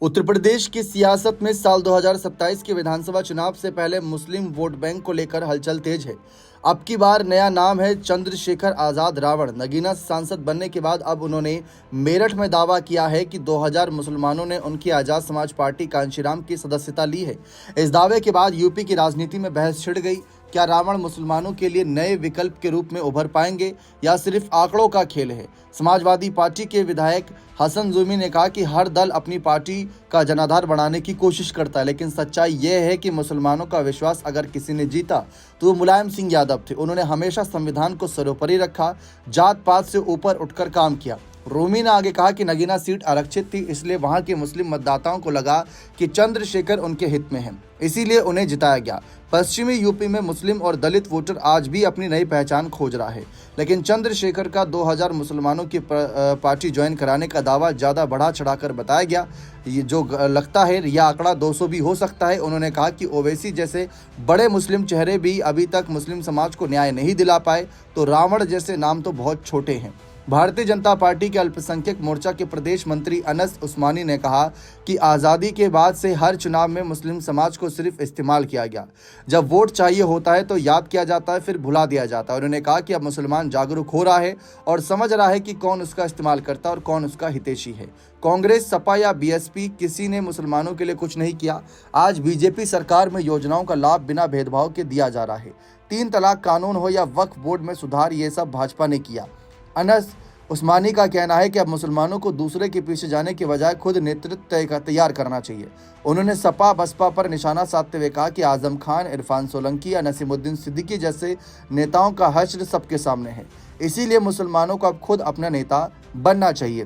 उत्तर प्रदेश की सियासत में साल 2027 के विधानसभा चुनाव से पहले मुस्लिम वोट बैंक को लेकर हलचल तेज है। अब की बार नया नाम है चंद्रशेखर आज़ाद रावण। नगीना सांसद बनने के बाद अब उन्होंने मेरठ में दावा किया है कि 2000 मुसलमानों ने उनकी आज़ाद समाज पार्टी कांशीराम की सदस्यता ली है। इस दावे के बाद यूपी की राजनीति में बहस छिड़ गई। क्या रावण मुसलमानों के लिए नए विकल्प के रूप में उभर पाएंगे या सिर्फ आंकड़ों का खेल है? समाजवादी पार्टी के विधायक हसन जुमी ने कहा कि हर दल अपनी पार्टी का जनाधार बढ़ाने की कोशिश करता है, लेकिन सच्चाई यह है कि मुसलमानों का विश्वास अगर किसी ने जीता तो वो मुलायम सिंह यादव थे। उन्होंने हमेशा संविधान को सर्वोपरि रखा, जात पात से ऊपर उठकर काम किया। रूमी ने आगे कहा कि नगीना सीट आरक्षित थी, इसलिए वहां के मुस्लिम मतदाताओं को लगा कि चंद्रशेखर उनके हित में है, इसीलिए उन्हें जिताया गया। पश्चिमी यूपी में मुस्लिम और दलित वोटर आज भी अपनी नई पहचान खोज रहा है, लेकिन चंद्रशेखर का 2000 मुसलमानों की पार्टी ज्वाइन कराने का दावा ज़्यादा बढ़ा चढ़ाकर बताया गया। ये जो लगता है यह आंकड़ा 200 भी हो सकता है। उन्होंने कहा कि ओवैसी जैसे बड़े मुस्लिम चेहरे भी अभी तक मुस्लिम समाज को न्याय नहीं दिला पाए, तो रावण जैसे नाम तो बहुत छोटे हैं। भारतीय जनता पार्टी के अल्पसंख्यक मोर्चा के प्रदेश मंत्री अनस उस्मानी ने कहा कि आज़ादी के बाद से हर चुनाव में मुस्लिम समाज को सिर्फ इस्तेमाल किया गया। जब वोट चाहिए होता है तो याद किया जाता है, फिर भुला दिया जाता है। उन्होंने कहा कि अब मुसलमान जागरूक हो रहा है और समझ रहा है कि कौन उसका इस्तेमाल करता है और कौन उसका हितैषी है। कांग्रेस, सपा या बीएसपी किसी ने मुसलमानों के लिए कुछ नहीं किया। आज बीजेपी सरकार में योजनाओं का लाभ बिना भेदभाव के दिया जा रहा है। 3 तलाक कानून हो या वक्फ बोर्ड में सुधार, ये सब भाजपा ने किया। अनस उस्मानी का कहना है कि अब मुसलमानों को दूसरे के पीछे जाने के बजाय खुद नेतृत्व तैयार करना चाहिए। उन्होंने सपा बसपा पर निशाना साधते हुए कहा कि आजम खान, इरफान सोलंकी या नसीमुद्दीन सिद्दीकी जैसे नेताओं का हश्र सबके सामने है, इसीलिए मुसलमानों को अब खुद अपना नेता बनना चाहिए।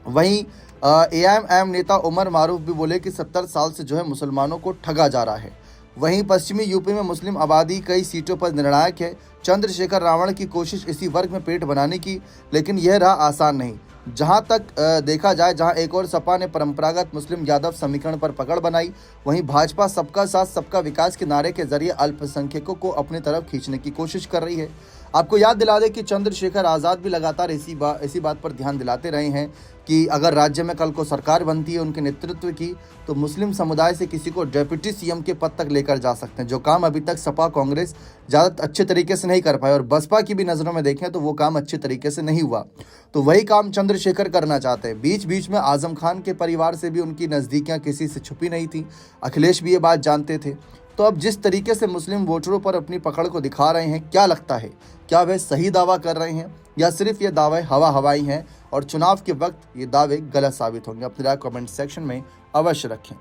वहीं एआईएम नेता उमर मारूफ भी बोले कि 70 साल से जो है मुसलमानों को ठगा जा रहा है। वहीं पश्चिमी यूपी में मुस्लिम आबादी कई सीटों पर निर्णायक है। चंद्रशेखर रावण की कोशिश इसी वर्ग में पेट बनाने की, लेकिन यह राह आसान नहीं। जहां तक देखा जाए, जहां एक और सपा ने परंपरागत मुस्लिम यादव समीकरण पर पकड़ बनाई, वहीं भाजपा सबका साथ सबका विकास के नारे के जरिए अल्पसंख्यकों को अपनी तरफ खींचने की कोशिश कर रही है। आपको याद दिला दें कि चंद्रशेखर आज़ाद भी लगातार इसी बात पर ध्यान दिलाते रहे हैं कि अगर राज्य में कल को सरकार बनती है उनके नेतृत्व की, तो मुस्लिम समुदाय से किसी को डिप्टी सीएम के पद तक लेकर जा सकते हैं, जो काम अभी तक सपा कांग्रेस ज़्यादा अच्छे तरीके से नहीं कर पाए। और बसपा की भी नज़रों में देखें तो वो काम अच्छे तरीके से नहीं हुआ, तो वही काम चंद्रशेखर करना चाहते हैं। बीच बीच में आजम खान के परिवार से भी उनकी नज़दीकियाँ किसी से छुपी नहीं थी। अखिलेश भी ये बात जानते थे। तो अब जिस तरीके से मुस्लिम वोटरों पर अपनी पकड़ को दिखा रहे हैं, क्या लगता है, क्या वे सही दावा कर रहे हैं या सिर्फ ये दावे हवाई हैं और चुनाव के वक्त ये दावे गलत साबित होंगे? अपनी राय कमेंट सेक्शन में अवश्य रखें।